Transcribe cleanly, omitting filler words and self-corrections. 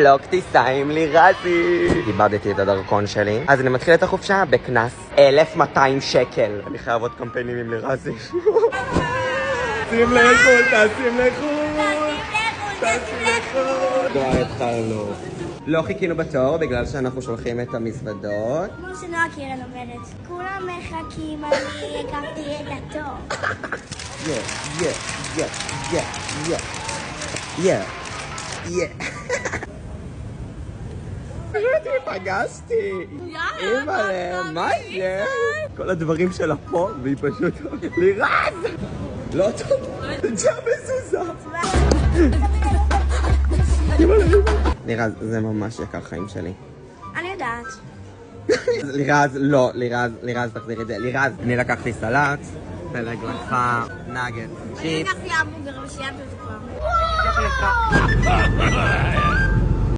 לא כתיסה עם לירזי. איבדתי את הדרכון שלי. אז אני מתחיל את החופשה בקנס 1,200 שקל. אני חייב עוד קמפיינים עם לירזי. תשים לחול, תשים לחול. תשים לחול. כבר התחלנו. לא חיכינו בתור בגלל שאנחנו שולחים את המזוודות. כמו שנועה קירן אומרת, כולם מחכים, אני הקמתי את התור. פגשתי. אימא'לה, מה זה? כל הדברים שלה פה, והיא פשוט... לירז! לא טוב. תג'ר מזוזה. לירז, זה ממש יקר חיים שלי. אני יודעת. לירז, לא, לירז, תחזיר את זה. לירז, אני לקחתי סלט, פלג לקחה, נאגט, אני לקחתי המבורגר ושיימתי את זה כבר.